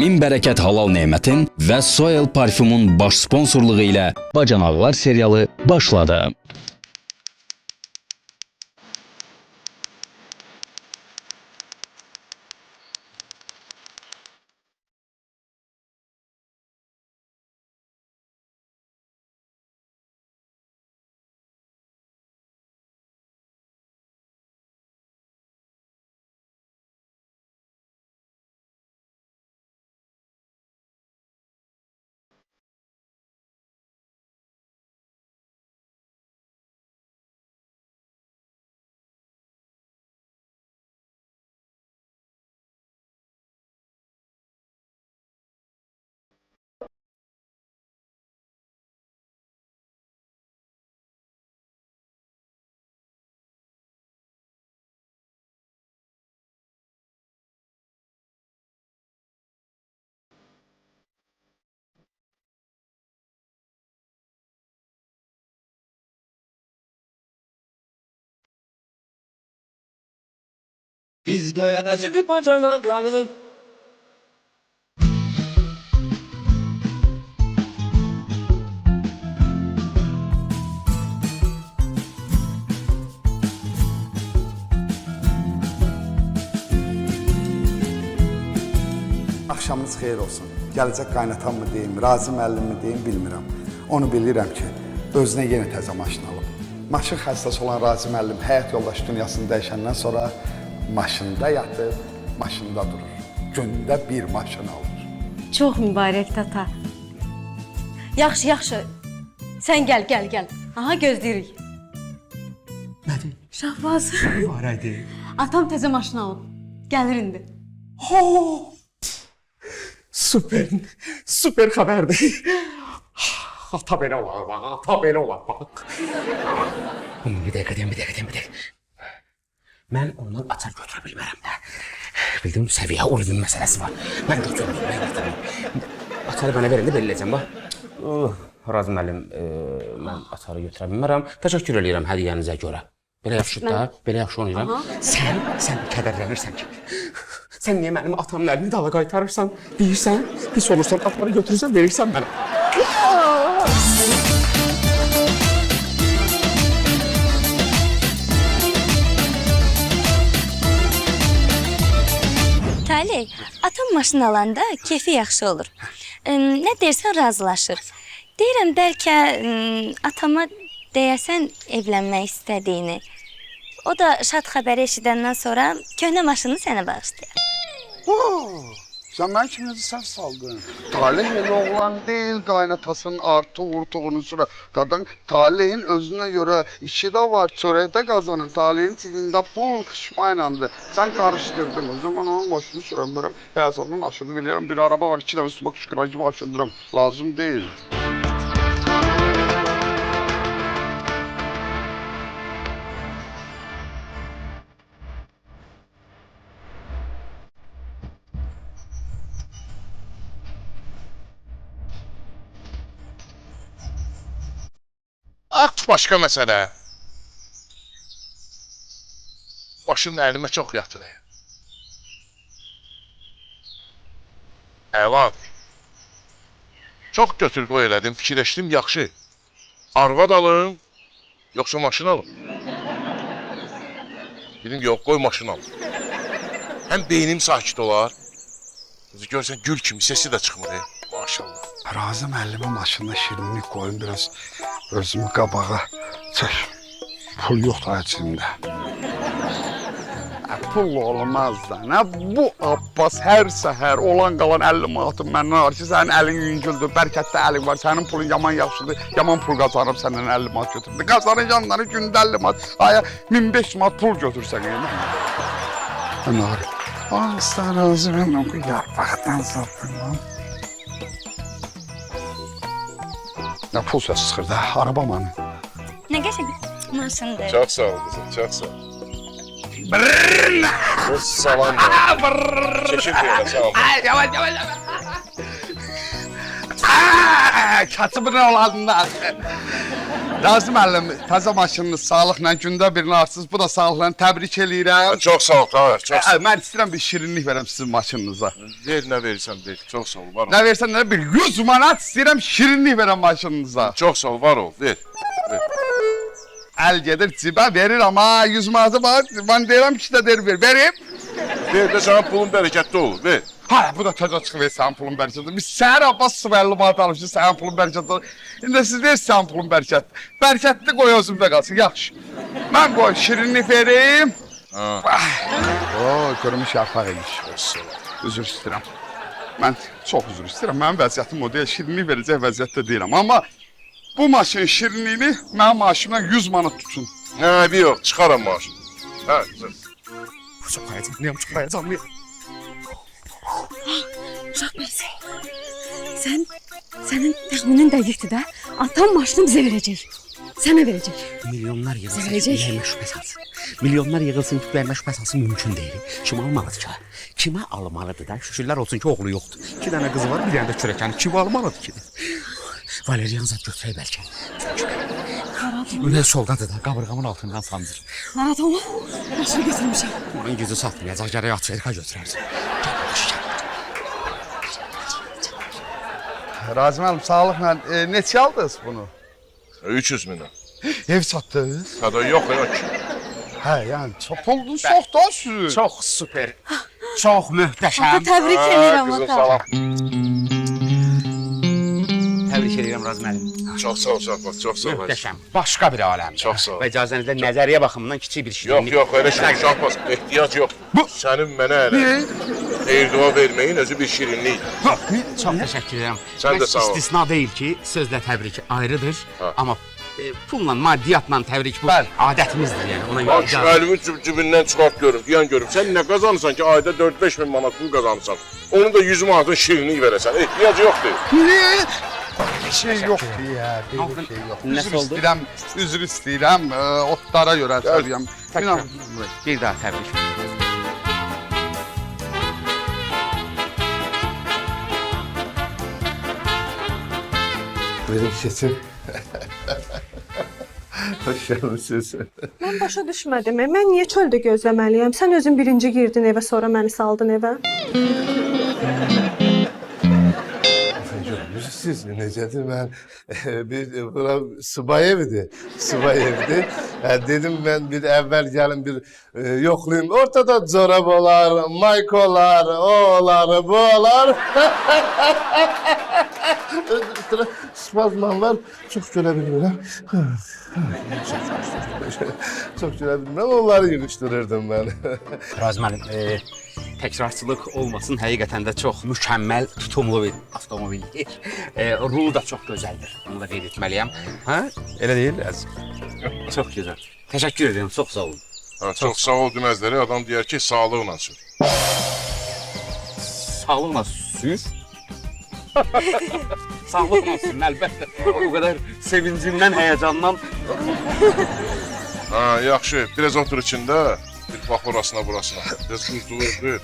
min bərəkət halal nemətin və Soil parfümun baş sponsorluğu ilə Bacanaqlar serialı başladı. Biz dayanacak bir parçalarla. Axşamınız xeyir olsun. Gələcək qaynatan mı deyim, Razi müəllim mi deyim, bilmirəm. Onu bilirəm ki, özünə yenə təzə maşın alıb. Maşın xəstəsi olan Razi müəllim həyat yoldaşı dünyasını dəyişəndən sonra maşında yatır, maşında durur. Gündə bir maşın alır. Çox mübarək tata. Yaxşı, yaxşı. Sən gəl. Aha, gözləyirik. Nədir? Şahbaz. Var idi. Atam təzə maşın alıb. Gəlir indi. Süper xəbərdir. Ata belə olar, bax. Bir dəqiqə. Mən ondan açar götürə bilmərəm də. Bildim, səviyyə urudun məsələsi var. Mən götürürüm. Açarı mənə verin də belirləyəcəm, bax. Razı müəllim, mən açarı götürə bilmərəm. Təşəkkür edirəm hədiyyənizə görə. Belə yaxşı da, belə yaxşı oynayıram. Sən kədərlənirsən ki. Sən niyə mənim atamın əlini dala qaytarırsan? Deyirsən, pis olursan, atanı götürürsən, verirsən mənə. Talih, atam maşın alanda keyfi yaxşı olur. Nə deyirsən razılaşır. Deyirəm bəlkə atama deyəsən evlənmək istədiyini. O da şad xəbəri eşidəndən sonra köhnə maşını sənə bağışlayar. Sən mən kimi səhv saldın. Talih elə oğlan deyil, qaynatasının artı vurtuğunu sürə. Qadın Talihin özünə görə işi də var, çörəkdə qazanır. Talihin çizində pul qışmaylandır. Sən qarışdırdın. O zaman onun başını sürəmbərəm. Həyasının aşını bilirəm. Bir araba var, 2 dəfə üstüma qışqıracı aşındıram. Lazım deyil. Akt başqa məsələ. Başım əlimə çox yatır. Əvan. Çox götür-qoy elədim, fikirləşdim, yaxşı. Arvad alım, yoxsa maşın alım? Dedim, yox, qoy maşın alım. Həm beynim sakit olar. Görsən, gül kimi sesi də çıxmır. Maşallah. Razi müəllimin maşınına şirinlik qoyun, biraz özümü qabağa çək. Pul yoxdur içində. Pul olmaz da. Nə bu Abbas hər səhər olan qalan 50 manatın məndən var ki, sənin əlin yüngüldür, bərkətdə əlin var, sənin pulun yaman yaxşıdır, yaman pul qazanıb səndən 50 manat götürdü. Qazanın yanları gündə 50 manat, aya 1500 manat pul götürsən. Nə var? Sən razı məndən bu yarpaqdan satdın lan. Nə pul səs çıxır da, araba mənə. Nə qəşəng maşındır. Çox sağ ol qızım, çox sağ ol. Öz salam var. Çəkil deyələ, sağ ol. Yavaş. Katibin olanlar. Razı müəllim, təzə maşınınız sağlıqla gündə birini arsınız. Bu da sağlıqla təbrik eləyirəm. Çox sağ ol, Tahir, çox sağ ol. Mən istəyirəm bir şirinlik verəm sizin maşınınıza. Ver, nə verirsən, ver. Çox sağ ol, var ol. Nə versən nə bir 100 manat istəyirəm şirinlik verəm maşınınıza. Çox sağ ol, var ol, ver. Əl gedir cibə verir amma 100 manatı var. Mən deyirəm ki, də deyir ver. Verim. Ver də sənin pulun bərəkətli olur, ver. Ha, bu da təzə çıxıb sənin pulun bərəkəti. Biz səhər Abbas su 50 manat almışıq sənin pulun bərəkəti. İndi siz deyirsiniz sənin pulun bərəkəti. Bərəkətli qoy özümdə qalsın, yaxşı. Mən qoy şirinlik verim. Görmüş yarpaq imiş. Üzr istəyirəm. Mən çox üzr istəyirəm. Mənim vəziyyətim o deyil, şirinlik verəcək vəziyyətdə deyiləm. Amma bu maşının şirinliyini mənim maaşımdan 100 manat tutsun. Hə, bir yox, çıxaram maaşını. Hə, güzel. Çok heyecanlıyım, çok heyecanlıyım. Sənin təxminin dəqiqdir də. Atam maşını bizə verəcək. Sənə verəcək. Milyonlar yığılsın ki, Sevəcək. bəyənmə şübhəsi alsın. Milyonlar yığılsın ki, bəyənmə şübhəsi alsın mümkün deyil. Kim almalıdır ki? Kimə almalıdır da? Şükürlər olsun ki, oğlu yoxdur. 2 dənə qızı var, bir dənə də kürəkəni. Kim almalıdır ki? Valeriyan zat götürək bəlkə. Ünə soldadır da, qabırğamın altından sancır. Narahat olma. Maşını götürmüşəm. Onun gücü satmayacaq, gərək Afrika götürərsin. Razı müəllim, sağlıqla neçə aldınız bunu? 300 minə. Ev satdınız? Hədə yox, yox. Hə, yəni çox oldu, çox da sizin. Çox süper, çox möhtəşəm. Təbrik edirəm Qızım, ata. salam. Təbrik edirəm Razı müəllim. Çox sağ ol, Şahbaz, çox sağ ol. Möhtəşəm, başqa bir aləm. Çox sağ ol. Və icazənizlə nəzəriyyə baxımından kiçik bir Yox, şirinlik. yox, elə şey Şahbaz, ehtiyac yox. Sənin mənə elə xeyir-dua verməyin özü bir şirinlik. Çox təşəkkür edirəm. Sən də sağ ol. İstisna deyil ki, sözlə təbrik ayrıdır. Ha. Amma pulla, maddiyatla təbrik bu adətimizdir yəni. Ona görə Bax, şu əlimi cibindən çıxart görüm, yan görüm. Sən nə qazanırsan ki, ayda 4-5 min manat pul qazanırsan? Onu da 100 manatın şirinlik verəsən, ehtiyac yoxdur. Bir şey yoxdur ya, bir şey yox. Nəsə oldu? Üzr istəyirəm, otlara görə söyləyəm. Bir daha təbrik. Buyurun keçin. Hoş geldiniz. Mən başa düşmədim. Mən niyə çöldə gözləməliyəm? Sən özün birinci girdin evə, sonra məni saldın evə. Siz necədir? Mən bura subay evidir. Subay evidir. Dedim mən bir əvvəl gəlin bir yoxlayayım. Ortada corab olar, mayk olar, o olar, bu olar. Spazman var. Çox görə bilmirəm. Çox görə bilmirəm. Onları yığışdırırdım mən. Razı müəllim, təkrarçılıq olmasın, həqiqətən də çox mükəmməl, tutumlu bir avtomobildir. Rulu da çox gözəldir, onu da qeyd etməliyəm. Hə? Elə deyil, əzizim? Çox gözəl. Təşəkkür edirəm, çox sağ olun. Ha, çox sağ ol deməzləri, adam deyər ki, sağlıqla sür. Sağlıqla sür. Sağlıqla sürün, əlbəttə. O qədər sevincimdən, həyəcandan. Ha, yaxşı, biraz otur içində, bir bax orasına burasına. Biraz duz.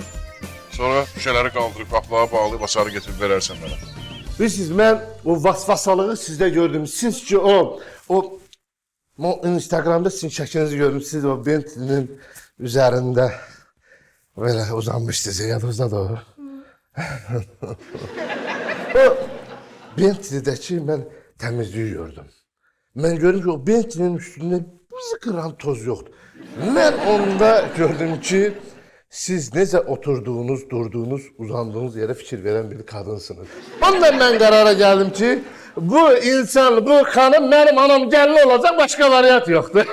Sonra şüşələri qaldırıb, qapıları bağlayıb, açarı getirib verərsən mənə. Bilirsiniz, mən o vasvasalığı sizdə gördüm. Siz ki o Instagramda sizin şəklinizi gördüm. Siz o Bentley'nin üzərində belə uzanmışdınız. Yadınızda da o. O Bentley'dəki mən təmizliyi gördüm. Mən gördüm ki, o Bentley'nin üstündə bizi qıran toz yoxdur. Mən onda gördüm ki, siz necə oturduğunuz, durduğunuz, uzandığınız yerə fikir verən bir kadınsınız. Ondan mən qərara gəldim ki, bu insan, bu xanım mənim anam gəlin olacaq, başqa variant yoxdur.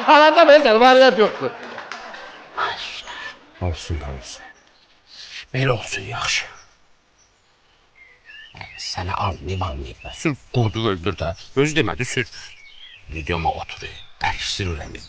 Anada mesela variant yoxdur. Olsun. Belə olsun, yaxşı. Səni almayıb. Sür, qurdu öldür də. Özü demədi, sür. Videoma otur, əkşir ürəmi.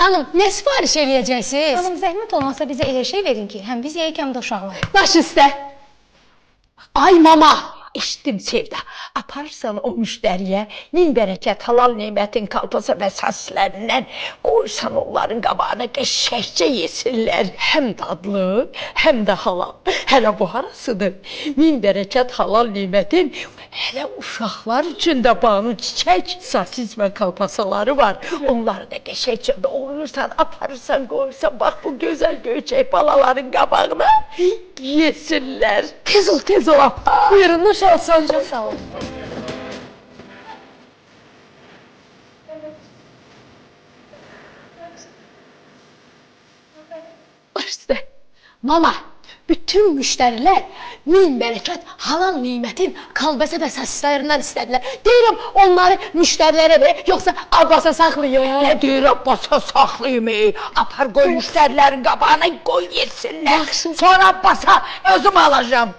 Xanım, nə sifariş eləyəcəksiniz? Hanım zəhmət olmasa bizə elə şey verin ki, həm biz yeyək, həm də uşaqlar. Baş üstə. Ay mama, eşitdim Sevda. Aparırsan o müştəriyə min bərəkət halal nemətin kalpasa və saslərindən qoysan onların qabağına qəşəkcə yesinlər. Həm dadlı, həm də halal. Hələ bu harasıdır? Min bərəkət halal nemətin hələ uşaqlar üçün də banu çiçək, sasis və kalpasaları var. Onları da qəşəkcə doğrayırsan, aparırsan, qoyursan. Bax bu gözəl göyçək balaların qabağına yesinlər. Tez ol, tez ol. Buyurun, nuş olsun. Çox sağ olun. İşte, mama, bütün müştərilər min bərəkət halal nimətin kalbəsə və sasislərindən istədilər. Deyirəm, onları müştərilərə ver, yoxsa abasa saxlayın. Nə deyirəm, abasa saxlayın. Apar qoy müştərilərin qabağına qoy yesinlər. Sonra abasa özüm alacağım.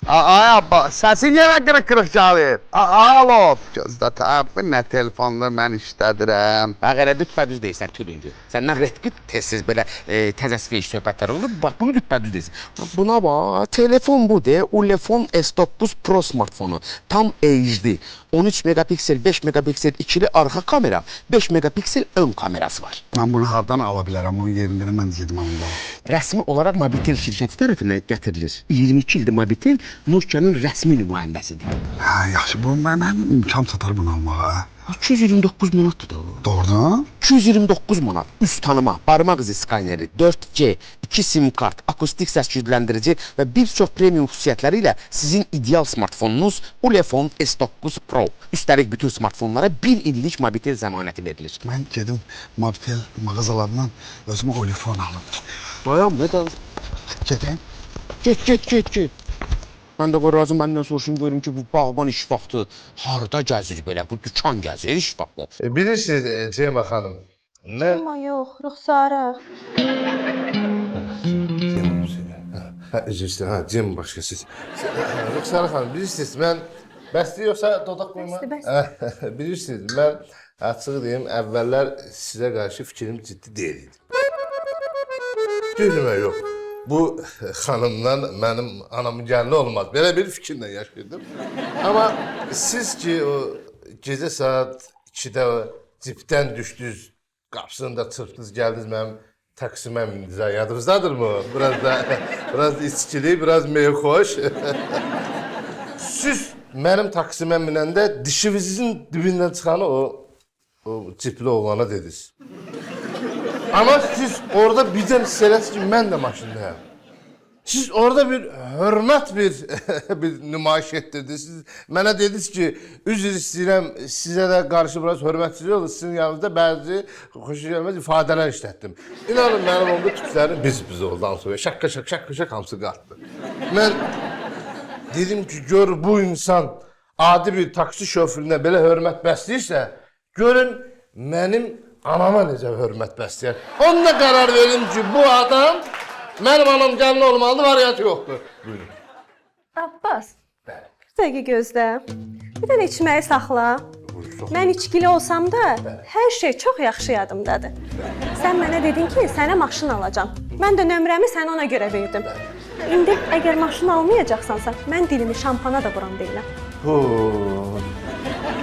Ay abba, səsin yenə qırıq-qırıq gəlir. Alo. Gözdə tərəfi nə telefonla mən işlədirəm. Bax elə düpbədüz deyirsən tülüncü. Səndən rətqit tez-tez belə təzəsfiyə söhbətlər olur. Bax bunu düpbədüz deyirsən. Buna bax, telefon bu de, Ulefone S9 Pro smartfonu. Tam HD. 13 megapiksel, 5 megapiksel ikili arxa kamera, 5 megapiksel ön kamerası var. Mən bunu hardan ala bilərəm? Onun yerində mən dedim onda. Rəsmi olaraq Mobitel şirkəti tərəfindən gətirilir. 22 ildir Mobitel Nokia'nın rəsmi nümayəndəsidir. Hə, yaxşı, bu mənə imkan çatar bunu almağa. 229 manatdır da o. Doğrudan? 229 manat. Üst tanıma, barmaq izi skaneri, 4G, 2 sim kart, akustik səs gücləndirici və bir çox premium xüsusiyyətləri ilə sizin ideal smartfonunuz Ulefone S9 Pro. Üstəlik bütün smartfonlara 1 illik Mobitel zəmanəti verilir. Mən gedim Mobitel mağazalarından özümə Ulefone alım. Bayam, nə də? Gedin. Get. Mən də razım məndən soruşum, görüm ki, bu bağban iş vaxtı harda gəzir belə, bu dükan gəzir iş vaxtı. Bilirsiniz Ceyma xanım, nə? Amma yox, Rüxsarə. Üzr istəyirəm, Cem başqasız. Rüxsarə xanım, bilirsiniz, mən bəsdir yoxsa dodaq qoyma? Bəsdir. Bilirsiniz, mən açıq deyim, əvvəllər sizə qarşı fikrim ciddi deyil idi. Gülmə yox. Bu xanımdan mənim anamın gəlini olmaz. Belə bir fikirlə yaşayırdım. Amma siz ki o gecə saat 2-də cipdən düşdünüz, qapısında çırpdınız, gəldiniz mənim taksimə mindiniz. Yadınızdadır mı? Biraz içkili, biraz meyxoş. Siz mənim taksimə minəndə dişinizin dibindən çıxanı o cipli oğlana dediniz. Ama siz orada birden hissedersiniz ki ben de maşındayım. Siz orada bir hürmet bir nümayiş ettirdiniz. Siz bana dediniz ki üzr istəyirəm, size de karşı biraz hürmetsizlik olur. Sizin yanınızda bazı hoşuna gelmez ifadeler işlettim. İnanın benim onda tüplerim biz oldu. Sonra şakka hamısı kalktı. Ben dedim ki gör bu insan adi bir taksi şoförüne böyle hürmet besliyse görün benim anama necə hörmət bəsləyər. Onunla qərar verdim ki, bu adam mənim anam gəlin olmalıdır, variantı yoxdur. Buyurun. Abbas, bir dəqiqə gözlə. Bir dənə içməyi saxla. Mən içkili olsam da hər şey çox yaxşı yadımdadır. Sən mənə dedin ki, sənə maşın alacağam. Mən də nömrəmi sənə ona görə verdim. İndi əgər maşın almayacaqsansa, mən dilimi şampana da vuran deyiləm.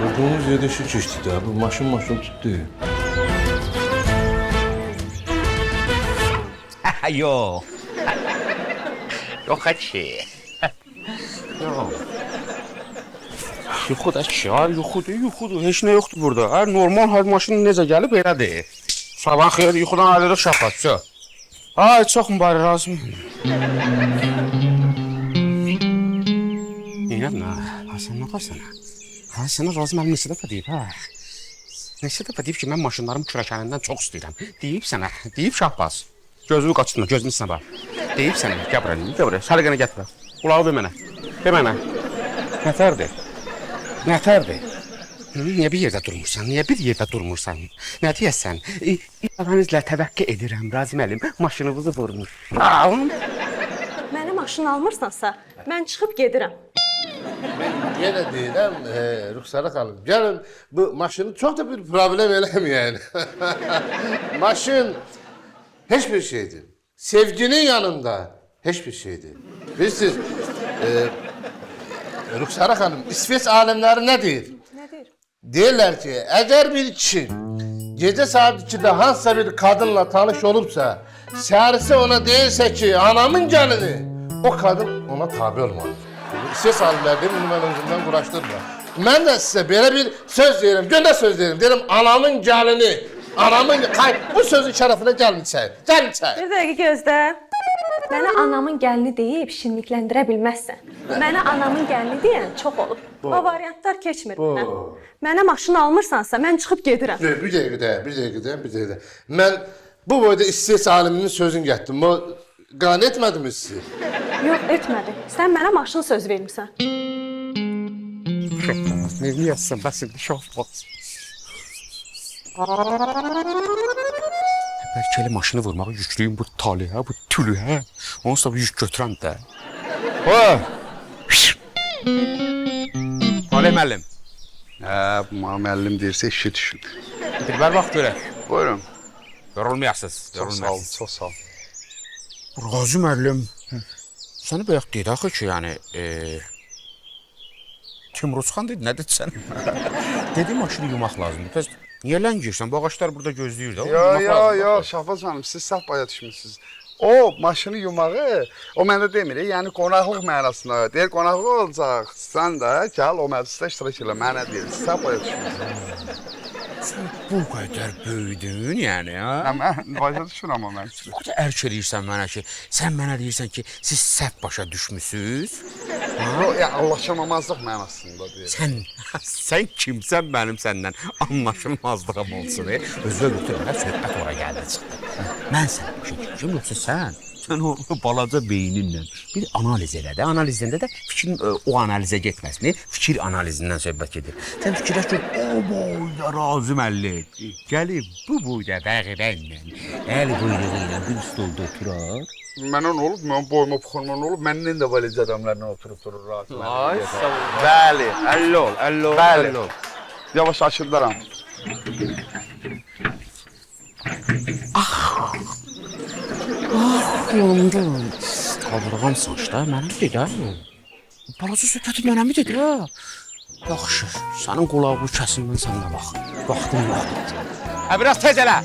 Durduğumuz yerdə şu keçdi də, bu maşın tutdu. Yox. Yox ki. Yox. Yuxuda ki, yuxudur. Heç nə yoxdur burada. Hər normal hər maşın necə gəlib elədir. Sabah xeyir, yuxudan ayrılıq şapatçı. Ay, çox mübarək razıyım. İnəm nə? Sən nə qarsan? Sənə razı mənim neçə dəfə deyib, hə? Neçə dəfə deyib ki, mən maşınların kürəkənindən çox istəyirəm. Deyib sənə, deyib Şahbaz. Gözünü qaçırtma, gözünü sinə bax. Deyib sənə, gəl buraya, səliqəni gətirə. Qulağı ver mənə, ver mənə. Nətərdir? Niyə bir yerdə durmursan? Nə deyəsən? İlaranızla təvəqqə edirəm, Razim əlim, maşınınızı vurmuş. Mənə maşın almırsansa, mən çıxıb gedirəm. Yenə deyirəm, Rüxsara xanım, gəlin bu maşını çox da bir problem eləməyən. Maşın heç bir şeydir. Sevginin yanında heç bir şeydir. Bilirsiniz, Rüxsara xanım, İsveç alimləri nə deyir? Nə deyir? Deyirlər ki, əgər bir kişi gecə saat 2-də hansısa bir qadınla tanış olubsa, səhərisi ona deyirsə ki, anamın gəlini, o qadın ona tabi olmalıdır. İsveç alimləri deyir, bunu mən özümdən quraşdırmıram. Mən də sizə belə bir söz deyirəm, göndə söz deyirəm, deyirəm anamın gəlini, anamın, bu sözün şərəfinə gəlin içəri, gəlin içəri. Bir dəqiqə gözlə. Mənə anamın gəlini deyib şirinlikləndirə bilməzsən. Mənə anamın gəlini deyən çox olub. O variantlar keçmir mənə. Mənə maşın almırsansa, mən çıxıb gedirəm. Bir dəqiqə. Mən bu boyda İsveç aliminin sözünü getdim. O qane etmədimi sizi? Yox, etmədi. Sən mənə maşın söz vermirsən. Ne yazsın basit şofbaz. Bəlkə elə maşını vurmağı yüklüyüm bu talihə, bu tülühə. Onsuz da bu yük götürəm də. Talih müəllim. Bu müəllim deyirsə işi düşün. Dilbər vaxt görək. Buyurun. Yorulmayasınız. Çox sağ ol, çox sağ ol. Razi müəllim. Səni bayaq deyir axı ki, yəni Timruzxan dedi, nə dedi sən? Dedi maşını yumaq lazımdır. Bəs niyə ləngirsən? Bu ağaçlar burada gözləyir də. Yo, Şahbaz xanım, siz səhv baya düşmüsünüz. O maşını yumağı, o mənə demir, yəni qonaqlıq mənasında. Deyir, qonaqlıq olacaq, sən də gəl o məclisdə iştirak elə, mənə deyir, siz səhv baya düşmüsünüz. Sən bu qədər böyüdün, yəni, ha? Mən başa düşürəm o mən. Bu qədər ərk eləyirsən mənə ki, sən mənə deyirsən ki, siz səhv başa düşmüsünüz. Anlaşılmamazlıq mənasında deyir. Sən kimsən mənim səndən anlaşılmazlığım olsun, özünə götürmə, söhbət ora gəldi çıxdı. Mən sən kim yoxsa sən? Sən o balaca beyninlə bir analiz elədi. Analizində də fikrin o analizə getməsini, fikir analizindən söhbət gedir. Sən fikirləş ki, o boyda Razi müəllim gəlib bu boyda bəğibənlə, əl quyruğu ilə bir stolda oturar. Mənə nə olub? Mən boyuma puxurma nə olub? Məndən də valiz adamlarla oturub durur rahat. Ay, sağ ol. Bəli. 50 ol. Bəli. Yavaş açıldıram. Yandım. Qabrağam saçda, mənim dedi, ha? Balaca söhbəti mənəmi dedi, ha? Yaxşı, sənin qulağı kəsinmən sənə bax. Vaxtım yoxdur. Biraz tez elə.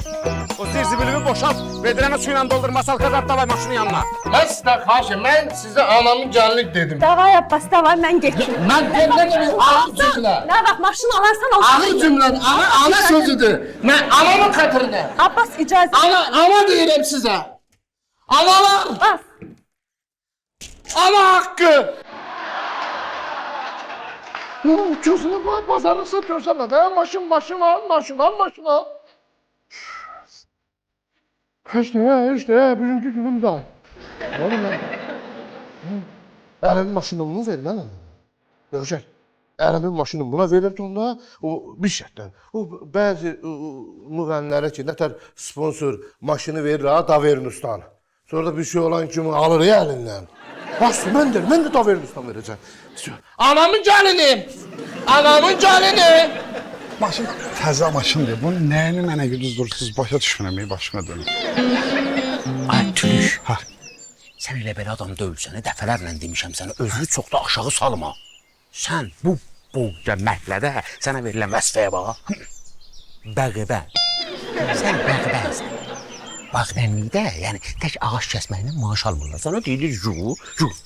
O zirzibilimi boşalt. Vedrəni suyla doldur, masal qazat davay maşının yanına. Mən sizdən xahişim, mən sizə anamın gəlini dedim. Davay Abbas, davay, mən getdim. Mən dedim, ağır cümlə. Nə vaxt maşın alarsan o... Ağır cümlə, ana sözüdür. Mən anamın xətrinə. Abbas, icazə... Ana deyirəm sizə. Analar! Abbas! Ana haqqı! Gözünü qoy, bazarını satıyorsan da, maşın al. Heç nə, birinci günüm da. Oğlum mən. Ərəmin maşınını verin, hə? Görəcək. Ərəmin maşını buna verir onda, o bir şərtdən. O bəzi müğənnilərə ki, nətər sponsor maşını verir, ha, Daverin Ustan. Sonra da bir şey olan kimi alır ya əlindən. Bastı, mən də Daverin Ustan verəcəm. Anamın gəlini! Maşın təzə maşındır. Bunun nəyini mənə güdüzdürsünüz, başa düşmürəm, başına dönüm. Ay, tülük. Sən elə belə adam dövülsənə, dəfələrlə demişəm sənə, özünü çox da aşağı salma. Sən bu məhlədə sənə verilən vəzifəyə bax. Bəğibən. Sən bəğibənsən. Bağbənlikdə, yəni tək ağac kəsməklə maaş almırlar. Sana deyilir,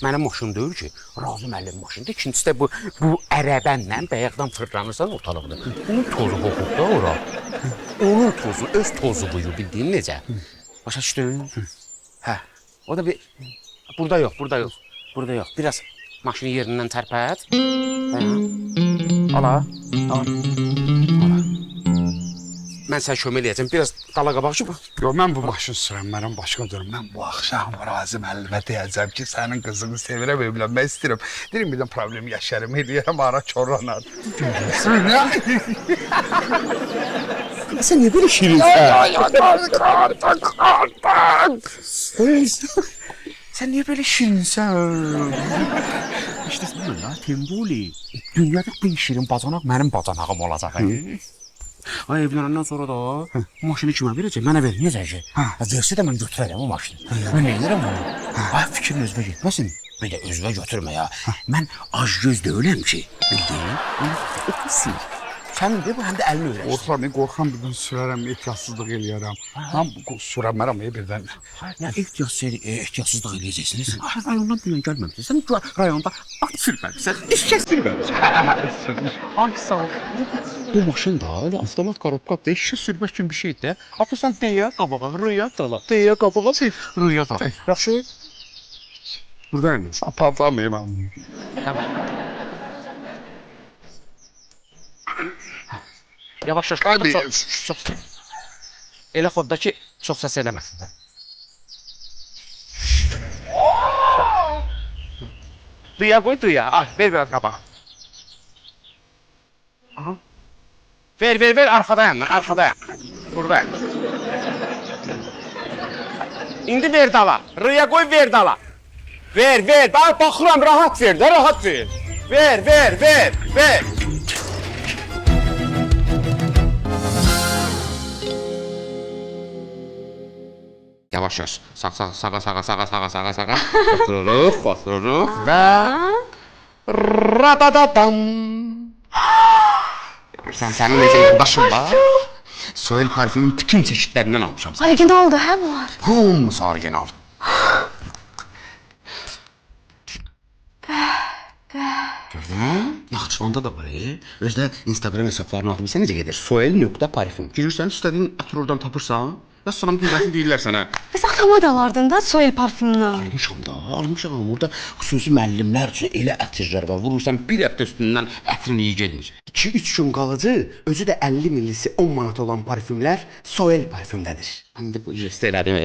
mənim maşın deyil ki, Razi müəllim maşındır. İkincisi də bu ərəbənlə bəyəqdən fırlanırsan ortalıqda. Onun tozu qoxub da ora. Onun tozu, öz tozu buyu, bildiyin necə? Başa düşdün? Hə, o da bir... Burada yox. Biraz maşını yerindən tərpət. Ala. Mən sənə kömək eləyəcəm, biraz dala qabaq ki. Yox, mən bu maşın sürənmərəm, başqa durum. Mən bu axşam Razi müəllimə deyəcəm ki, sənin qızını sevirəm, evlənmək istəyirəm. Deyirəm, birdən problem yaşarım, eləyərəm, ara çorlanar. Sən niyə belə şirinsən? Sən niyə belə şirinsən? İşte sən la, tembuli. dünyada en şirin bacanaq mənim bacanağım olacaq. Ay evlənəndən sonra da maşını kimə verəcək? Mənə verməyəcək. Versə də mən götürərəm o maşını. Mən nə edirəm onu? Ay fikrin özünə getməsin. Bir də özünə götürmə ya. Mən acgöz deyiləm ki. Bildin? Sil. Sən de bu həm də əlini öyrəşdir. Orxan, qorxan birdən sürərəm, ehtiyatsızlıq eləyərəm. Mən sürəmərəm birdən. Nə ehtiyatsızlıq eləyəcəksiniz? Rayondan dünən gəlməmişsən. Sən rayonda at sürməlisən, eşək sürməlisən. Ay sağ ol. Bu maşın da öyle avtomat korobka eşək sürmək kimi bir şeydir. Atırsan deyə qabağa, rüya dala. Deyə qabağa, rüya dala. Yaxşı. Buradaymış. Apartamayım mən. Tamam. Yavaş yavaş. Hadi. Elə xodda ki, çox səs eləməsin. Duya qoy duya. Al, ver biraz qabağa. Ver, arkadayım. Burada. İndi ver dala. Rıya qoy, ver dala. Ver. Baxıram, rahat ver də, rahat ver. Ver. Yavaş. Sağa. Batırırıq və radadadam. Sənin necə yoldaşın var? Soil parfümün bütün çeşidlərindən almışam. Originaldır, hə bunlar? Hamısı original. Gördün? Naxçıvanda da var. Özdə Instagram hesablarını aldım. Sən necə gedir? Soil.parfüm. Girirsən, istədiyin ətri oradan tapırsan. Və sonra bir deyirlər sənə. Bəs atama da alardın da soil parfümünü. Almışam. Burada xüsusi müəllimlər üçün elə ətirlər var. Vurursan bir həftə üstündən ətrin iyi gelir. 2-3 gün qalıcı, özü də 50 millisi 10 manat olan parfümlər soil parfümdədir. Mən də bu jest elədim,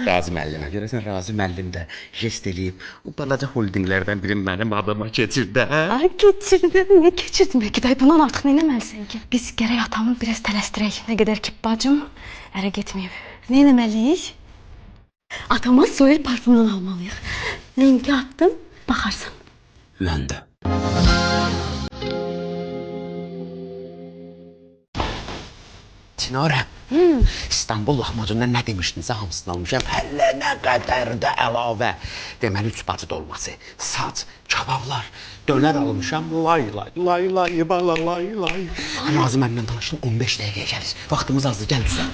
Razi müəllimə. Görəsən Razi müəllim də jest eləyib. O balaca holdinglərdən birini mənim adıma keçirdi. Ay keçirdin, nə keçirdin? Bəlkə də bundan artıq nə eləməlisən ki? Biz gərək atamı biraz tələsdirək. Nə qədər ki bacım ərə getməyib. Nə eləməliyik? Atama soil parfümünü almalıyıq. Linki attım, baxarsan. Mən də. Çinarə, İstanbul lahmacundan nə demişdinsə hamısını almışam. Hələ nə qədər də əlavə. Deməli 3 bacı dolması, saç, kabablar, dönər almışam. Lay. Razi məndən danışdın 15 dəqiqəyə gəlir. Vaxtımız azdır, gəl bizə.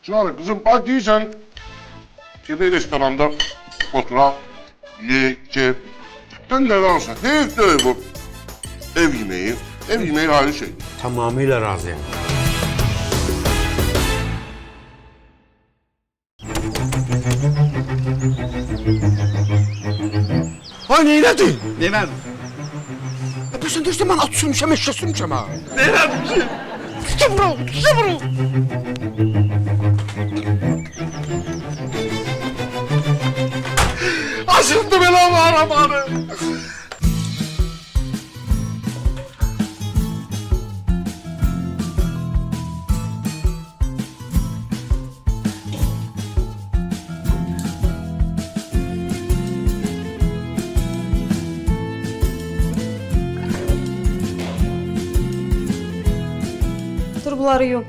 Çınarı, kızım bak değilsen bir restoranda oturan, ye, içe. Sen ne varsın? Hiç değil bu. Ev yemeği ayrı şey. Tamamilə razıyam. Ay neylədin? Neylədin? Sən deyirsən mən at sürmüşəm, eşya sürmüşəm ha. Neylədin ki? Sıfır. Aşırdım elə o arabanı. Dur bunları yum.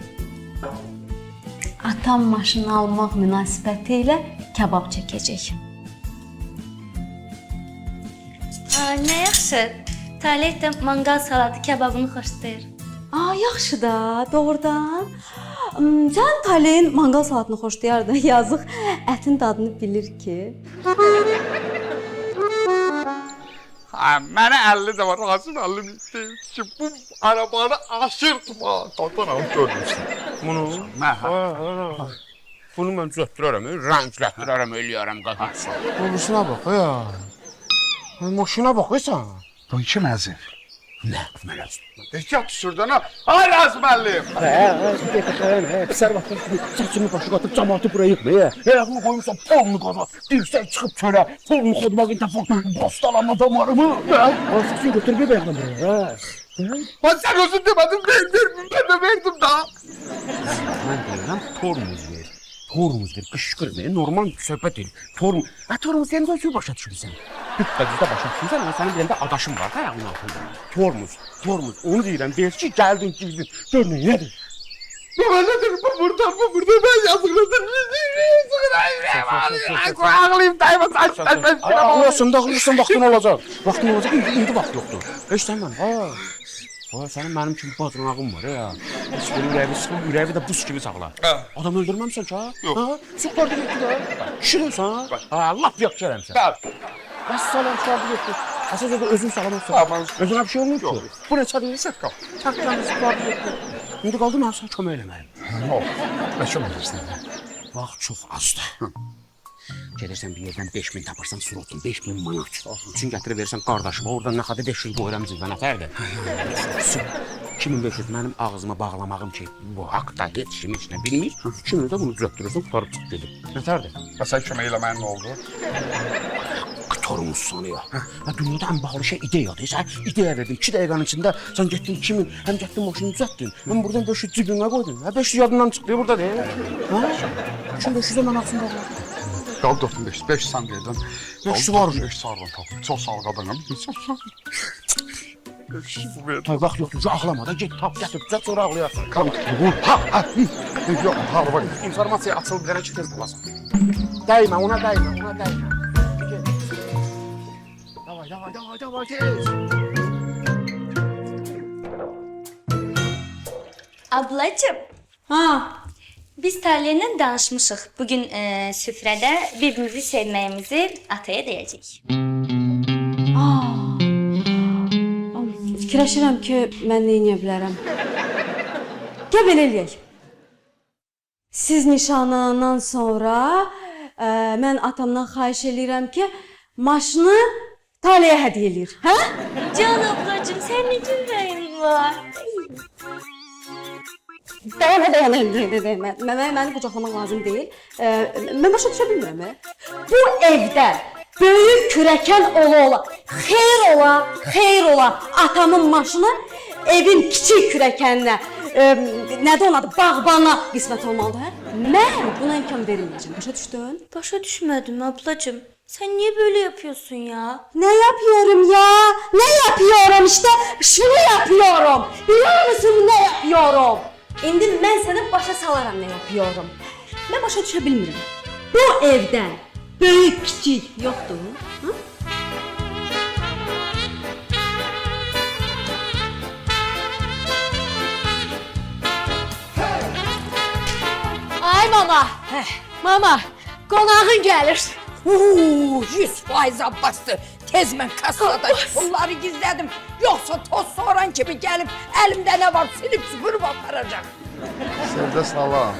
Atam maşını almaq münasibəti ilə kebab çəkəcək. Nə yaxşı. Talih də manqal salatı kebabını xoşlayır. Yaxşı da, doğrudan. Sən Talin manqal salatını xoşlayardı. Yazıq ətin dadını bilir ki. Mənə 50 də var, Rasim 50 deyil ki, bu arabanı aşırtma. Tatanam görmüşsün. Bunu? Bunu mən düzəltdirərəm, rənglətdirərəm, eləyərəm qazansan. Olursun'a bax ya. Maşına bax sən. Bu iki məzif. Nə mənə? Ehtiyat düşürdün ha. Ay Razım müəllim. Pisər vaxtda saçımı başı qatıb cəmaatı buraya yıxmaya. Ayağımı qoymuşsan polunu qaza. Dirsən çıxıb çölə. Polunu xodmaq intafon. Bostalanma damarımı. Saçını götür bir ayağına buraya. Lan sen özün demedin ben de verdim daha. Mən deyirəm tormuz ver. Tormuz ver. Qışqırmaya normal söhbət deyil. Tormuz. Tormuz sən də başa düşmüsən. Düppədüzdə başa düşmüsən. Sənin birində adaşın var da ayağının altında. Tormuz. Onu deyirəm. Deyir ki, gəldin girdin. Gör nədir? Baba nedir bu burada ben yazıkladım. Ağlayayım daima saçtan. Ağlıyorsun vaxtın olacaq. İndi vaxt yoxdur. Heç səndən. Vay, sənin mənim kimi bacınağın var ya. Heç bir ürəyi sıxıb, ürəyi də buz kimi saxlar. Adam öldürməmsən ki ha? Yox. Sıxlardı getdi də. Şirinsən ha? Lap yaxşı eləmsən. Bəs salam çıxardı getdi. Əsas orada özün salamatsan. Özünə bir şey olmuyor ki. Bu neçə deyirsən? Çaqcanı sıxlardı getdi. İndi qaldı mən sana kömək eləməyim. Yok. Ne çok bilirsin. Vaxt çox azdır. Gelirsən bir yerdən 5000 tapırsan surotun 5000 manat. Üçün gətirib versən qardaşıma oradan nə qədər 500 qoyuram zilvə nətərdir. 2500 mənim ağzıma bağlamağım ki bu haqda heç kim heç nə bilmir. Şimdi də bunu düzəltdirirsən qutarıb çıx gedir. Nətərdir? Ya sen kömeği eləməyin ne oldu? Torumuz sanıyor. Dünyada ən bahalı şey ideyadır. Sən ideya verdin 2 dəqiqənin içində sən getdin kimin həm getdin maşını düzəltdin. Həm buradan 500 cibinə qoydun. 500 yadından çıxdı burada deyil. Ha? 500-də mən ağzımda var. Al 4500 sen verdin. 500 var. 500 var tabii. Çok sağ ol kadınım. Vaxt yoxdur, ağlama da get tap gətir, düzəlt sonra ağlayarsan. Yok harba. İnformasiya açılıb verən ki tez bulasan. Dəymə, ona dəymə. Davay, tez. Ablacığım, Ha, biz Taliyə'yle danışmışıq. Bugün süfrədə birbirimizi sevməyimizi ataya deyəcəyik. fikirləşirəm ki, mən nə edə bilərəm. Gəl belə eləyək. Siz nişanlanandan sonra mən atamdan xahiş eləyirəm ki, maşını Taliyəyə hədiyyə eləyir. Hə? Can ablacığım, sən necə ürəyin var? Dayan, məni qucaqlamaq lazım deyil. Mən başa düşə bilmirəm. Bu evdə böyük kürəkən ola, xeyr ola atamın maşını evin kiçik kürəkəninə, nədə onun adı, bağbana qismət olmalıdır. Mən buna imkan verməyəcəm. Başa düşdün? Başa düşmədim ablacığım. Sen niye böyle yapıyorsun ya? Ne yapıyorum ya? Ne yapıyorum işte? Şunu yapıyorum. Biliyor musun ne yapıyorum? İndi mən sənə başa salaram nə yapıyorum. Mən başa düşə bilmirəm. Bu evdə böyük, kiçik yoxdur. Hı? Ay mama. Mama, qonağın gəlir. 100% Abbas'tır. Tez mən kassadan pulları gizlədim. Yoxsa toz soğuran kimi gəlib əlimdə nə var silib süpürüb aparacaq. Sevde salam.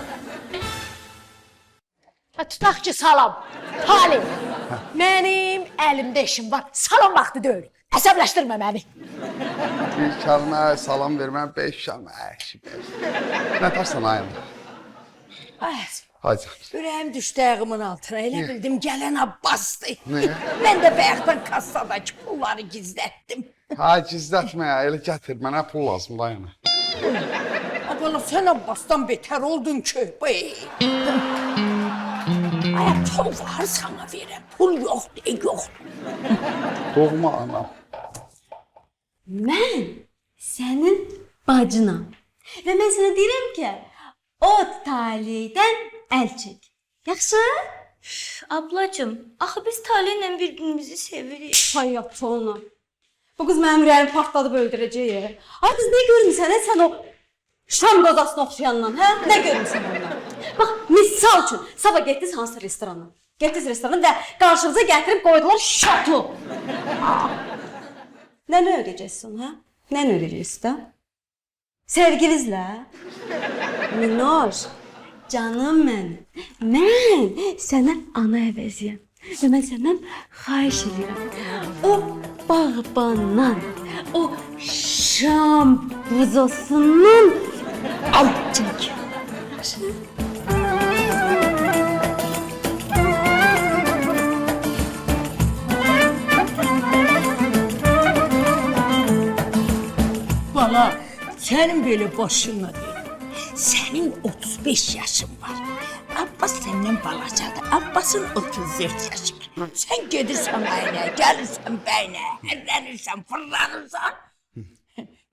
Tutaq ki salam. Halim. Mənim əlimdə işim var. Salam vaxtı deyil. Əsəbləşdirmə məni. Bir kəlmə salam vermem 5 kəlmə. Ne dersen ayında? Hadi. Ürəyim düşdü ayağımın altına. Elə bildim gələn Abbas'dır. Niyə? Mən də bayaqdan kassadakı pulları gizlətdim. Ha gizlətmə ya, elə gətir. Mənə pul lazım dayanı. Abla sen Abbas'tan beter oldun ki. Ay pul var sana verəm. Pul yoxdur. Doğma anam. Mən sənin bacınam. Və mən sənə deyirəm ki, o talihdən əl çək. Yaxşı? Ablacığım, axı biz Taliyə'yle birbirimizi sevirik. Hay yapça onu. Bu qız mənim ürəyimi partladıb öldürəcək. Ay qız nə görmüsən sən o şam qozasına oxşayandan, hə? Nə görmüsən ondan? Bax, misal üçün, sabah getdiniz hansı restorana? Getdiniz restorana və qarşınıza gətirib qoydular şatu. Nə ödəyəcəksən, hə? Nə ödəyəcəksən də? Sevgilinizlə? Minoş, canım mənim. Mən sənə ana əvəziyəm. Və mən səndən xahiş edirəm. O bağbandan, o Şam buzasının altındaki. Bala, senin böyle başına değil. Senin 35 yaşın var. Abbas senden balacadır. Abbas'ın 34 yaşı var. Sen gelirsen aynaya, gelirsen beynə, hərlənirsən, fırlanırsan.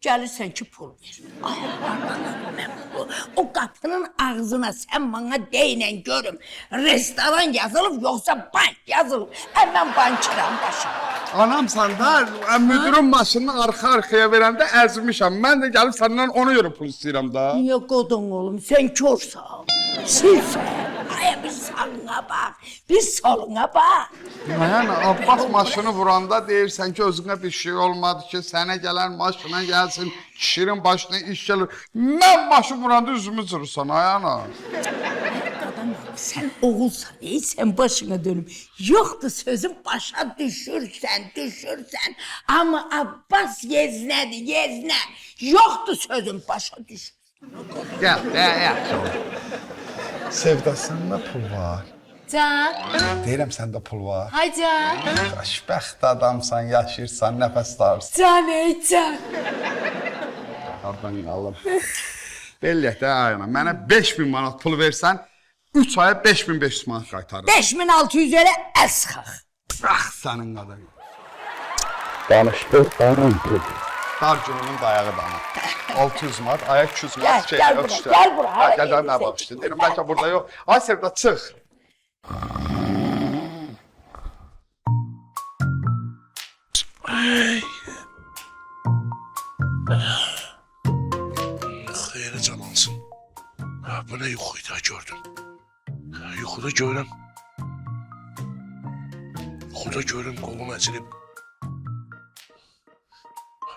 Gəlirsən ki, pul ver. Ay, Allah'ım mən bu. O qapının ağzına sen bana deyin görüm. Restoran yazılıb, yoksa bank yazılıb. Hemen bankiram başım. Anam sanda müdürün maşınını arka verəndə əzmişəm. Mən də gəlib səndən ona görə pul istəyirəm da. Niye kodun oğlum? Sen körsən. Silsən. Ay bir sağına bak, bir soluna bak. Yəni Abbas maşını vuranda deyirsən ki, özünə bir şey olmadı ki, sənə gələn maşına gəlsin, kişinin başına iş gəlir. Mən maşın vuranda üzümü cırırsan, ay ana. Sen oğulsan, sen başına dönüp. Yoktu sözün başa düşürsen. Ama Abbas yezne. Yoktu sözün başa düşür. Gəl, yaxşı olur. Sevda, səndə pul var. Can, Deyirəm səndə pul var. hay Can. Xoşbəxt adamsan, yaşayırsan, nəfəs darırsan. Can, ey Can. Qardan qalım. Bellək də ayına, mənə 5000 manat pul versən, 3 aya 5500 manat qaytarırım. 5600 öyle esxaq. Bax sənin qadın. Danışdı, dar gününün dayağı dana. 600 manat, aya 200 manat Gel bura. Gəl, nə bax işte. Deyirəm, bəlkə burada yox. Ay Sevda, çıx. Xeyri canansın. Bu nə yuxuydu gördüm. Yuxuda görürəm. Yuxuda görürüm qolum əcilib.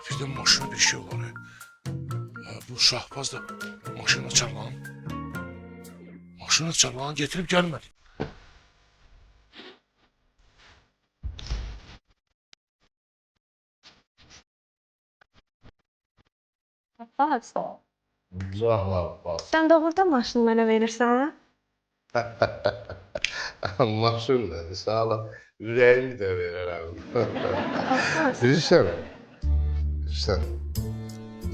Birdən maşına bir şey olur. Bu Şahbaz da maşını çalan. Maşını çalan getirib gəlmədi. Abbas, Zahla. sən doğrudan maşını mənə verirsən? Maşın nədir? Sağ ol. Ürəyimi də verərəm. Bilirsən,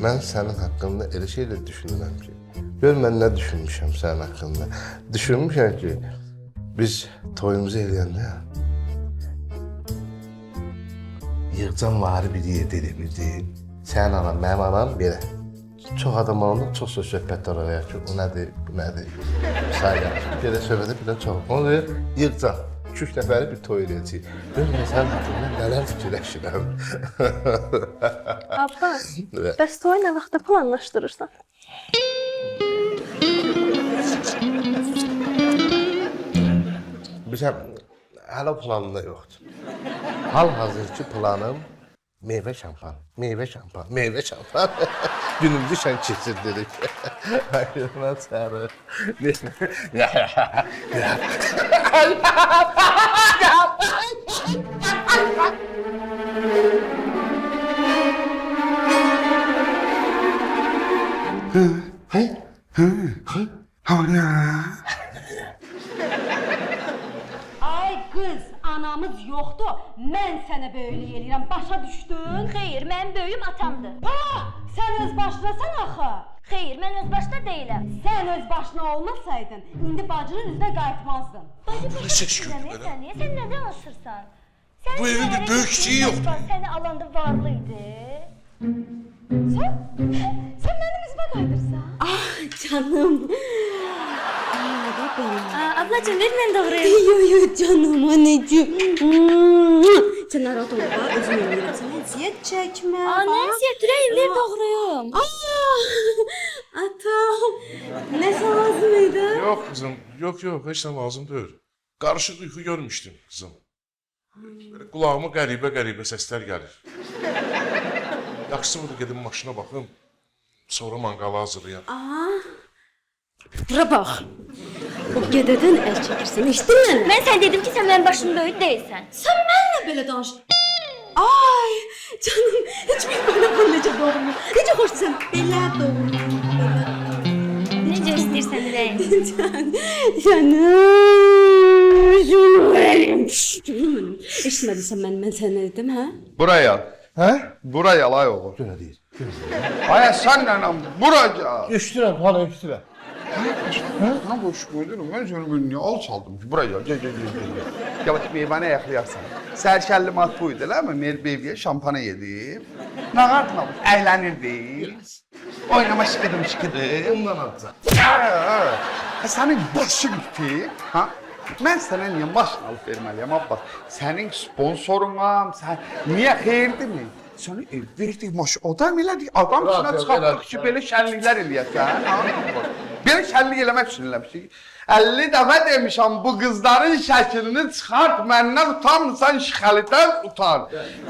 mən sənin haqqında elə şeylə düşünürəm ki, gör mən nə düşünmüşəm sənin haqqında. Düşünmüşəm ki, biz toyumuzu eləyəndə yığcan varı bir yerdə eləmirdi. Sənin anan, mənim anam belə. Çox adam olanda çox söz söhbətlər arayaq ki, o nədir, bu nədir, sayılır. Belə söhbətə bir də çox. Onu deyir, yığcan. 2-3 nəfəri bir toy eləyəcək. Görmə, sən haqqında nələr fikirləşirəm. Abbas, bəs toyu nə vaxtda planlaşdırırsan? Bilirsən, hələ planında yoxdur. Hal-hazırki planım meyvə şampan. Günümüzü şən keçirdirik. Ayrılma çarı. Ay kız, anamız yoxdur. Mən sənə böyle eləyirəm. Başa düşdün? Xeyr, mənim böyüyüm atamdır. Sən öz başınasan axı. Xeyr, mən öz başda deyiləm. Sən öz başına olmasaydın, indi bacının üzünə qayıtmazdın. Bu ses gördü belə. Sən nə danışırsan? Bu evin bir böyük kiçiyi yoxdur. Səni alanda varlı idi. Sən mənim üzümə qayıdırsan. Ah, canım. Ablacığım, ver mən doğrayım. Yo, canım, anneciğim. Sən narahat olma, özüm eləyirəm. Sən əziyyət çəkmə. Anne, siyətirəyim, ver doğrayım. Atam, nəsə lazım idi? Yox kızım, yox, heç nə lazım deyil. Qarışıq yuxu görmüşdüm kızım. Belə qulağıma qəribə səslər gəlir. Yaxşısı budur gedim maşına baxım. Sonra manqalı hazırlayam. Bura bax. O gedədən əl çəkirsən, eşitdin məni? Mən sən dedim ki, sən mənim başım böyük deyilsən. Sən mənimlə belə danış. Ay, canım, heç bilmirəm bu necə doğulur. Necə xoşsan belə doğulur. Necə istəyirsən ürəyim. Canım. Eşitmədiysən mən sənə nə dedim, hə? Buraya. Hə? Buraya lay oğul. Görə deyir. Ay senle buraya. Eşidirəm, hala eşidirəm. Ne boş koydum. Ben seni niye al saldım ki buraya. Gel. Yavaş meyvane yaklayarsan. Serşelli mat buydu değil mi? Meri Baby'ye şampanya yedim. Nağartmamış. Eğlenirdik. Oynama şıkıdım. Ondan alacaq. Senin başın gitti. Ha? Ben sana niye maşın alıp vermeliyim Abbas? Senin sponsorunam. Sen niye xeyirdi mi? Sana verdik maşı. Adam elədik. Adam Rahat içine ol, çıxartdıq ki, belə şənliklər eləyəsən. Belə şənlik eləmək üçün eləmişik. 50 dəfə demişəm bu qızların şəklini çıxart, məndən utanmırsan, şixəlidən utan.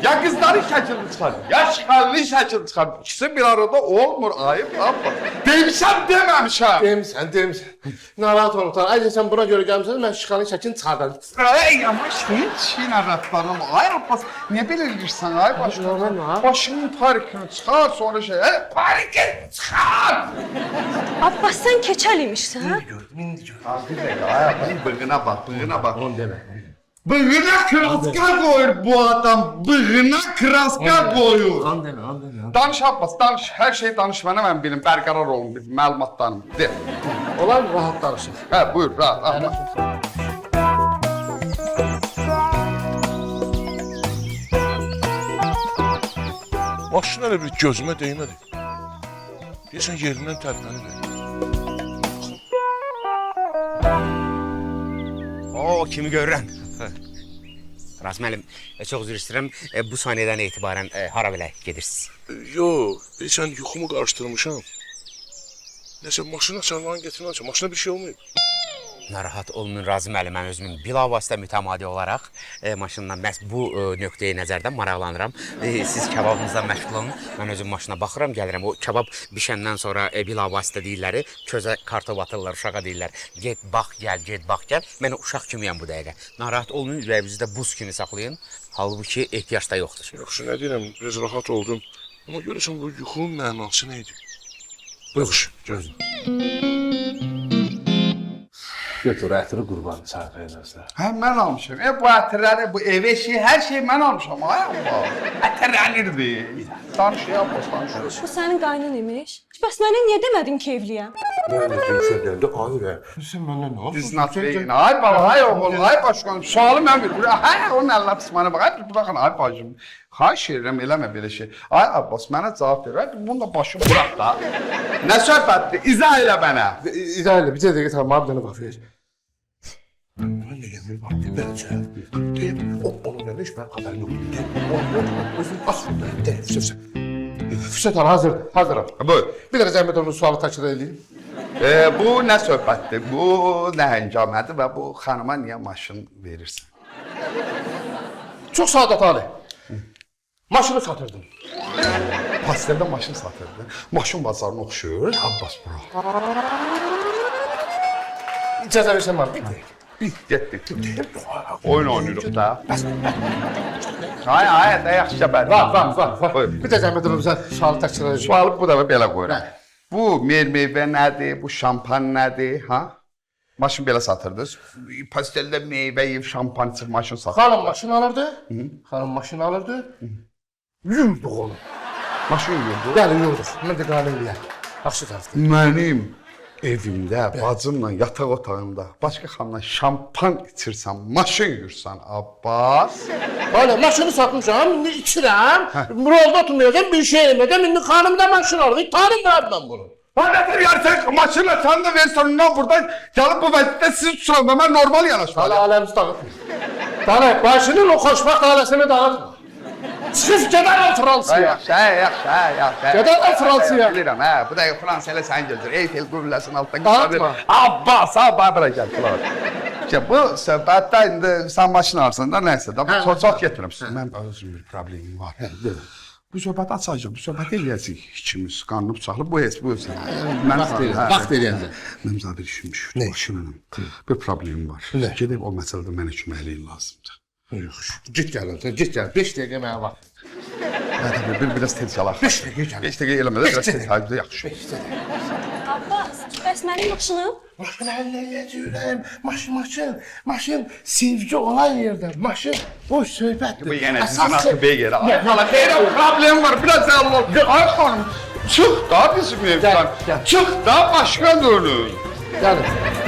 Ya qızların şəklini çıxart, ya şixəlinin şəklini çıxart. İkisi bir arada olmur, ayıb Abbas. Demişəm, deməmişəm. Demisən. Narahat olma. Ayrıca sən buna görə gəlmişsən, mən şıxanın şəklini çıxardım. Ay ama Çin arablarım. Ay Abbas, niye böyle eləyirsən ay başına? Başının parikini çıxar, sonra şey, parikini çıxar. Abbas sən keçəl imişsən, hə? Gördüm, indi gördüm. Bir dakika, ay Abbas, bığına bak. Onu demə. Bığına kraska koyur bu adam, bığına kraska koyur. Onu demə. Danış Abbas, danış. Her şey danış mənə, mən bilim, bərqərar olun, bir məlumatlarım. De. Olan rahat danışır. Hə, buyur, rahat, Abbas. Maşın elə bir gözümə değmədi. Deyəsən yerindən tərpənir. O kimi görürəm. Raz müəllim, çox üzr istəyirəm. Bu saniyədən etibarən hara belə gedirsiniz? Yox, sən yuxumu qarışdırmışam. Nəsə maşına çarvanı gətirməmişəm. Maşına bir şey olmayıb. Narahat olmayın Razı müəllim, mən özümün bilavasitə mütəmadi olaraq maşından məhz bu nöqteyi nəzərdən maraqlanıram. Siz kebabınızdan məşğul olun, mən özüm maşına baxıram, gəlirəm. O kebab bişəndən sonra bilavasitə deyirləri, közə kartof atırlar, uşağa deyirlər. Get, bax, gəl, get, bax, gəl. Mən uşaq kimiyəm bu dəqiqə. Narahat olmayın, ürəyinizi də buz kimi saxlayın. Halbuki ehtiyac da yoxdur. Yaxşı, nə deyirəm, biraz rahat oldum. Amma görürsən bu yuxunun mənası nə idi? Yaxşı, gözüm. Götür, ətini qurban səhifəyinizdə. Hə, mən almışam. Bu ətirləri, bu ev eşiyi, hər şeyi mən almışam. Ay Abbas, ətirlənirdi. Danış ya Abbas, danış. Bu sənin qaynın imiş. Bəs mənə niyə demədin ki, evliyəm? Mən də deyəndə, ay be. Sən məndən nə Biz natveyin. Ay baba, ay oğul, ay başkanım. Sualı mən verir. Ay, onun əlinə pısmanı bax. Ay, buraxın, ay bacım. Xahiş edirəm, eləmə belə şey. Ay Abbas, mənə cavab ver. Ay, bunun da başım bırak da. Nə söhbətdir? İzah elə mənə. İzah elə, bir dəqiqə tamam, bir dənə bax ver. Mən də gəlir, bax, beləcə. Deyim, onun nə iş, mən xəbərim yox. Özüm asıldı, deyim, Füset. Füset ana, hazıram. Buyur. Bir dənə zəhmət olun, sualı təkrar edeyim. Bu nə söhbətdir? Bu nə həngamədir və bu xanıma niyə maşın verirsən? Çox saat Ali. Maşını satırdım. Pasteldə maşın satırdı. Maşın bazarına oxşuyur. Abbas bura. İcazə versən mənə, bir dəqiqə. Getdik. Oyun oynayırıq da. Ay, da yaxşıca bəli. Var. Buyur. Bir də zəhmət olun, sən sualı təkrar edeyim. Sualı bu dəfə belə qoyuram. Bu meyvə nədir? Bu şampan nədir? Ha? Maşın belə satırdınız. Pasteldə meyvə yeyib şampan içib maşın satırdınız. Xanım maşın alırdı. Xanım maşın alırdı. Yurduq onu. Maşın yurdu. Bəli, yurduq. Mən də qalın eləyəm. Yaxşı tarafdır. Mənim evimdə, bacımla, yataq otağında başqa xanımla şampan içirsən, maşın yursan, Abbas. Hala maşını satmışam, indi içirəm. Rolda oturmayacağım, bir şey yeməyəcəm. İndi xanım da maşın alır. Tanımıram mən bunu. Nedir ya sen maşınla sen de ver sonuna buradan gelip bu vaziyette sizi tutalım. Ben normal yanaşma. Hala aləmizi dağıtma. Dağıt, başının o xoşbaxt ailəsini dağıtma. Çıxıb gedər o Fransıya. Yaxşı. Gedər o Fransıya. Bilirəm, hə. Bu da Fransa ilə sən gözür. Eyfel qülləsinin altında Dağıtma. Abbas, bura gəl. Bu söhbətdə indi sən maşın alırsın da nəysə də. Çox getmirəm. Mən özüm bir problemim var. Bu söhbəti açacağım, bu söhbəti eləyəcək ikimiz. Qanlı bıçaqlı, bu heç, bu özü. Vaxt eləyəndə. Mənim zaten işim düşür. Maşınla bir problemim var. Gedib o məsələdə mənə köməkliyin lazımdır. Yox, git gəlin, sən git gəlin. 5 dəqiqə mənə bax. Biraz tez çalaq. 5 dəqiqə gəlin. 5 dəqiqə eləmədə biraz tez halde yaxşı. Abbas, bəs mənim maşınım? Maşın əlinə eləyəcəyəm. Maşın sevgi olan yerdə. Maşın boş söhbətdir. Bu yenə sizin akıbeye yere. Valla problem var. Biraz daha ol. Ay hanım. Çık da bizim evden. Çık da başka dönün. Gəlin.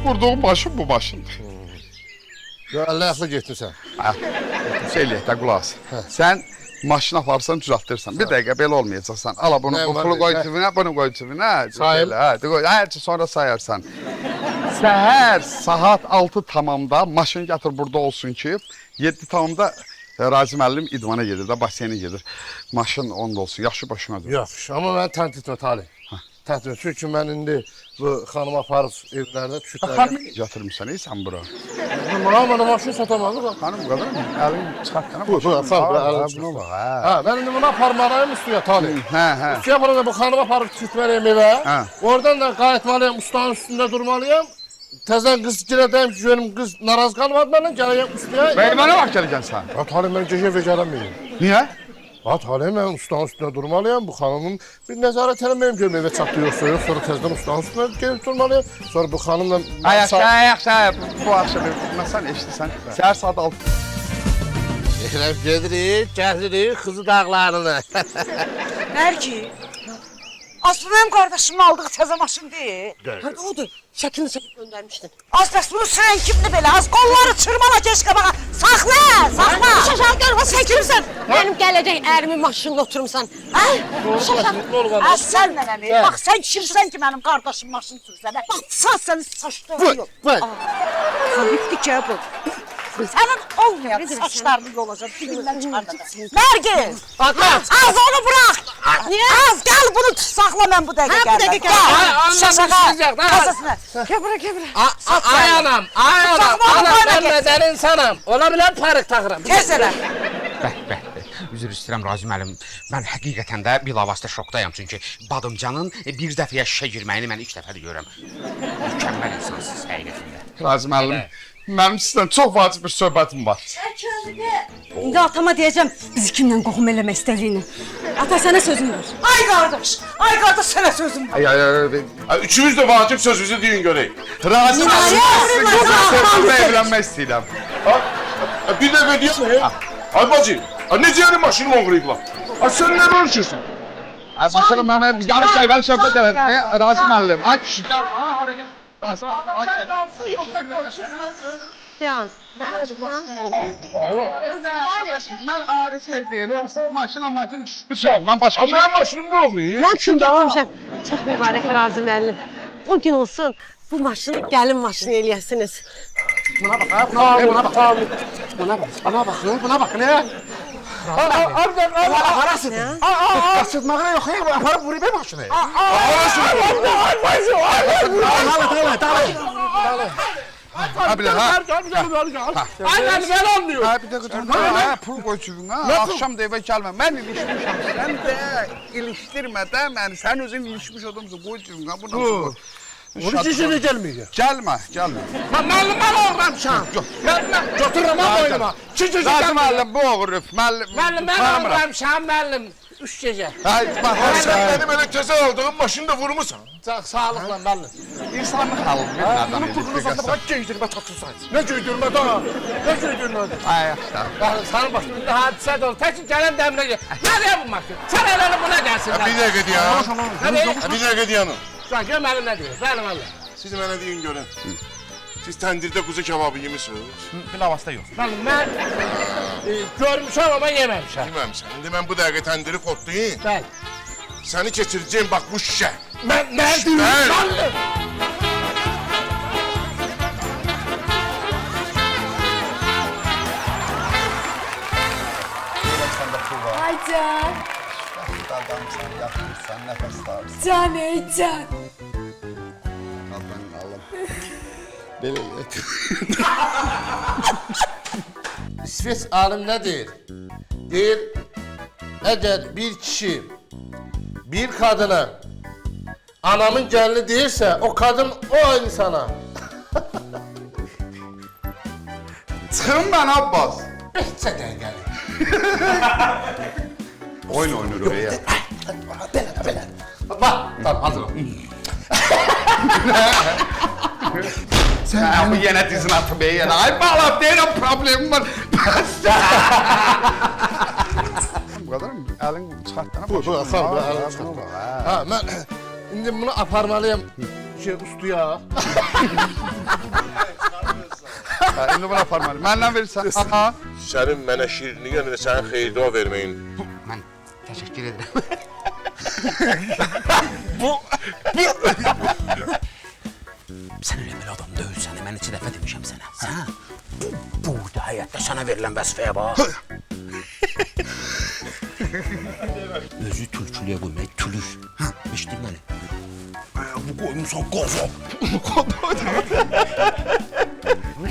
Vurduğum maşın bu maşındır. Ya Allah yaxlı getmisən. Söyleyək də qulaq as. Sən maşını aparsan düzəltirsən. Bir dəqiqə belə olmayacaqsan. Ala bunu, Nə bu var, pulu qoy nə? cibinə, bunu qoy cibinə. Sayım. Hər sonra sayarsan. Səhər saat 6 tamamda maşın gətir burada olsun ki, 7 tamamda Razi müəllim idmana gedir də, basenə gedir. Maşın onda olsun, yaxşı başına dur. Yaxşı, amma mən tənt etmə Talih. Tənt etmə, çünki mən indi bu xanım aparıb evlərdə düşüblər. Xanımı gətirmişsən, sən bura. Mənə maşın satamalı bax. Xanım qadar mı? Əlin çıxartdana Bu, apar, bura əlin çıxart. Ha, mən indi bunu aparmalıyım üstüyə Talih. Hə. Üstüyə aparanda bu xanımı aparıb düşürtməliyim evə. Hə. Oradan da qayıtmalıyım, ustanın üstündə durmalıyım. Təzən qız girədəyim ki, görüm qız naraz qalmadı məndən, gələyəm üstüyə. Mənə vaxt gələcəksən sən. Ha, Talih, mən gecə evə gələməyim. Niyə? Ha, Talih, mən ustanın üstündə durmalıyım. Bu xanımın bir nəzarət eləməyim, görüm evə çatdı yoxsa yox. Sonra təzədən ustanın üstündə gelib durmalıyım. Sonra bu xanımla... Ayaq, bu axşam bilməsən, eşitirsən. Səhər saat 6. Elə gedirik, gəlirik Xızı dağlarına. Nergi? Aslı benim kardeşimin aldığı təzə maşın değil. Hadi odur. Şəkilini çəkib göndərmişdin. Az bəs bunu sürən kimdir belə? Az qolları çırmala keş qabağa. Saxla, saxla. Şaşal gəlmə, sən kimsən? Mənim gələcək ərimin maşınında oturmuşsan. Ha? Ne olur Ha, sən nənəmi? Bax, sən kimsən ki mənim qardaşım maşın sürsən? Batsan səni saçlarını yol. Xalifdir ki bu. Sənin olmayan saçlarını yolacaq, dibindən çıxardacaq. Nergi! Az onu bırak! Niye? Az gel bunu saxla mən bu dəqiqə gəlməm. bu dəqiqə gəl. Şaşağa, kasasına. Ay anam, ben neden insanım. Olabilir parık takırım. Tez elə. Bəh. Üzr istəyirəm Razi müəllim. Mən həqiqətən də bilavasitə şokdayam çünki Badımcanın bir dəfəyə şişə girməyini mən ilk dəfədir görürəm. Mükəmməl insansınız həqiqətən. Razi müəllim, mənim sizdən çox vacib bir söhbətim var. İndi atama deyəcəm bizi kimlə qohum eləmək istədiyini. Ata sənə sözüm var. Ay qardaş sənə sözüm var. Üçümüz de vacip sözümüzü deyin göreyim. Razi müəllim, sizlə evlənmək istəyirəm. Bir dakika diyor mu? Ay bacı, ne ciğerin maşını oğrayıplar? Ay sen ne konuşuyorsun? Başkanım, mən yarım sayıdan söhbət edirəm. Razi müəllim, aç. Ben başkanım. Ben maşınımı oğrayayım. Mən üçün doğmuşam. Çox mübarək Razi müəllim. O gün olsun bu maşını gəlin maşını eləyəsiniz. Buna bakın ya. Arasın. Kaçırtmağına yok ya, aparıp vurayım ben maşını. Abi ha. Aynen ben anlıyorum. Ha bir dakika dur. Ha pul koy cebine. Akşam da eve gelme. Ben ilişmişim. Sen de iliştirmeden yani sen özün ilişmiş adamsın. Koy cebine. Bu nasıl koy? Onun işine gelmeyecek. Gelme. Müəllim mən oğramşam. Yok. Götürürəm ha boynuma. Çiçəcək Razi müəllim bu oğurub. Müəllim mən oğramşam müəllim. 3 gecə. Hayır bak. Sen benim öyle kese aldığım maşını da vurmuşsun. Sağlıqla müəllim. İnsanlık halı. Bunu pulunu satıb bak geydirmə takılsan. Ne geydirmə da? Ne geydirmə? Ay yaşlar. Baxın sana bak. İndi hadisə də oldu. Təkin gələn dəmrə gəl. Nereye bu maşın? Sen elini buna gəlsin. Bir dakika diyor. Hadi. Bir dakika diyor. Sen gel mənim nə deyir? Bəli müəllim. Siz bana deyin görün. Siz tendirde kuzu kebabı yemişsiniz. Bilavasitə yox. Müəllim mən görmüşəm ama yeməmişəm. Bilmem sen. Şimdi ben bu dakika tendiri kodlayayım. Bəli. Seni geçireceğim bak bu şişe. Mən nə deyim? Müəllim. Ay can. Adamsan, yakınsan, nefes alırsan. Can ey can. Belə İsveç alim nə deyir? Deyir, əgər bir kişi bir kadına anamın gəlini deyirsə, o kadın o insana. Çıxın mən Abbas. Beçə dəqiqəli. Oyun oynayırıq ya. Belə. Bax, tamam, hazır ol. Sen bu yine dizini atıp yine. Ay bağlap deyirəm, problemim var. Bu kadar mı? Elin çıxartdana Bu, sağ ol, əlini çıxart. Ha, mən indi bunu aparmalıyım. Ustuya. İndi buna aparmalıyım. Məndən verirsən. Aha. Sənin mənə şirini yəni də sənin xeyri verməyin. Mən təşəkkür edirəm. Sən elə belə adam deyilsən, mən 2 dəfə demişəm sənə. Sən burada həyatda sənə verilən vəzifəyə bax. Özü tülkülüyə qoymaq, tülür. Eşitdin məni? Bu qoymusan qozo.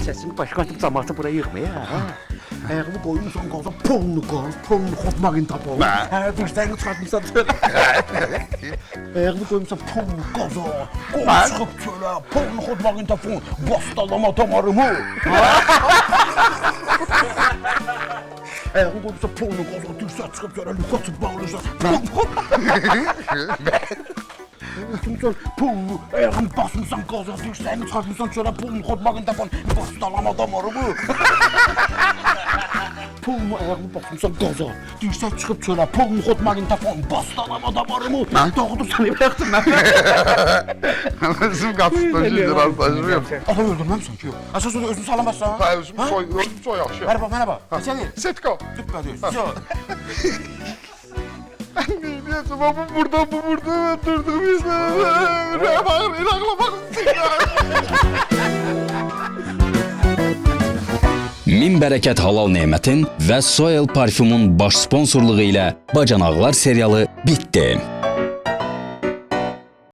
Səsini başqa atıb cəmaatı bura yığmaya, ha? Ayağımı qoymusan qozo, polnu qoz, polnu xotmağın tapol. Hə, dişlərini çıxartmışsan çölə. Ayağımı qoymusan polnu qozo, qol çıxıb çölə, polnu xotmağın tapol, bastalama damarımı. Ayağımı qoymusan polnu qozo, dişlər çıxıb çölə, lüqatıb bağlayırsan. Sen pulunu, ayağını basmışsan gaza, dişlerini çıkartmışsan çölə, pulunu xotmağın tapon, bastalama damarımı. Pulunu, ayağını basmışsan gaza, dişler çıxıb çölə, pulunu xotmağın tapon, bastalama damarımı. Doğdursan evləxsin mən. Özüm qatışdaşıydı, rastlaşmıyorum. Adam öldürməmsən ki, yox. Əsas oda özünü salamazsan. Ha, özüm soy yaxşı. Mənə bax. Neçə deyir? Setko. Tüppə deyir. Yox. Neyse, bu burada, durdum işte. Buraya bakın, ilakla bakın. Min bərəkət halal nemətin və Soil parfümun baş sponsorluğu ilə Bacanaqlar serialı bitdi.